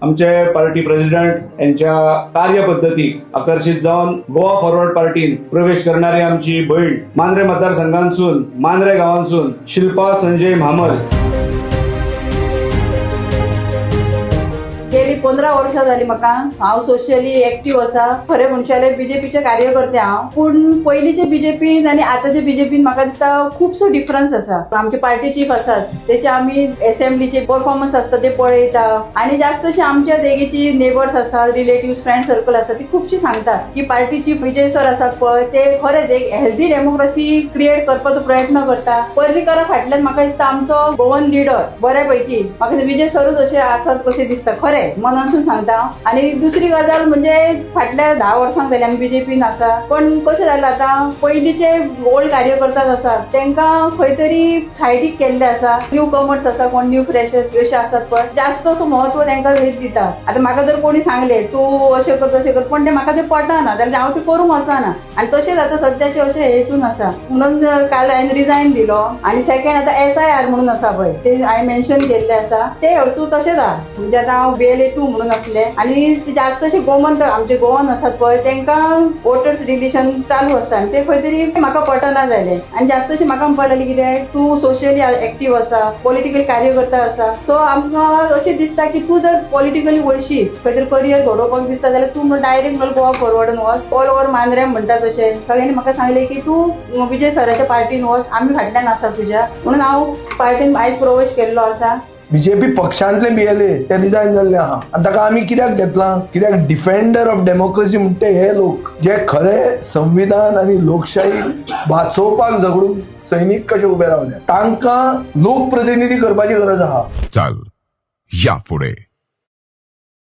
आमचे party president यांच्या कार्यपद्धतीक आकर्षित जाऊन गोवा फॉरवर्ड पार्टीन प्रवेश करणारी आमची बहीण मांद्रे मतदारसंघांसून मांद्रे गावांसून शिल्पा संजय म्हामल. गेली 15 वर्षां जाली म्हाका. हांव सोशियली एक्टिव्ह आसा. खरें म्हणशाले बीजेपीचे कार्यकर्ते हांव. पूण पयलींचे बीजेपीन आनी आतांचे बीजेपीन म्हाका दिसता खुबसो डिफरन्स आसा. आमचे पार्टी चीफ आसात तेचे आमी असेंब्लीचे परफॉर्मन्स आसता ते पळयता आनी जास्तशे आमच्या देगेची नेबर्स आसात, रिलेटिव्ह फ्रेंड सर्कल आसा ती खुबशी सांगतात की पार्टी चीफ विजय सर आसात पळय ते खरेंच एक हेल्दी डेमोक्रेसी क्रिएट करपाचो प्रयत्न करता. पर्रीकारा फाटल्यान म्हाका दिसता आमचो गोवन लिडर बऱ्यापैकी म्हाका विजय सरूच अशे आसात कशें दिसता खरें मनासून सांगता. आणि दुसरी गजाल म्हणजे फाटल्या 10 वर्सांक जाली आमी बीजेपीन आसा. पण कशें जालें आतां पयलींचे ओल्ड कार्यकर्ता आसात तांकां खंय तरी सायडीक केल्ले आसा. न्यू कमर्स आसा कोण न्यू फ्रेशर्स अशे आसात पळय जास्त असो महत्व तांकां दितात. आतां म्हाका जर कोणी सांगले तूं अशें कर तशें कर पण ते म्हाका ते पटना जाल्यार हांव ते करूंक वचना. आनी तशेंच आतां सद्याचे अशें हेतून आसा म्हणून काल हांवें रिजायन दिलो. आनी सेकंड आतां SIR म्हणून आसा पळय ते हांवें मेन्शन केल्ले आसा ते हरचू तशेंच आहा. म्हणजे आतां हांव BLA 2 म्हणून असले आणि जास्तशे गोमंत आमचे गोवन आसात पळय तांकां वोटर्स रिलेशन चालू आसा ते खंय तरी म्हाका पटना जालें. आनी जास्तशे म्हाका म्हणपाक लागली कितें तूं सोशियली एक्टिव्ह आसा, पॉलिटिकल कार्यकर्ता आसा. सो आमकां अशें दिसता की तूं जर पॉलिटिकली वयशी खंय तरी करियर घडोवपाक दिसता जाल्यार तूं डायरेक्ट गोवा फॉरवर्डन वच. ऑल ओव्हर मांद्रे म्हणटा तशें सगळ्यांनी म्हाका सांगलें की तूं विजय सराच्या पार्टीन वच आमी फाटल्यान आसा तुज्या. म्हणून हांव पार्टीन आयज प्रवेश केल्लो आसा. बीजेपी पक्षांतले BLA ते रिजायन जाल्ले आहा आनी ताका आमी कित्याक घेतला कित्याक डिफेंडर ऑफ डेमोक्रेसी म्हणटे हे लोक जे खरे संविधान आनी लोकशाही वाचोवपाक झगडून सैनीक कशे उबे रावले तांकां लोकप्रतिनिधी करपाची गरज आहा. चल या फुडें.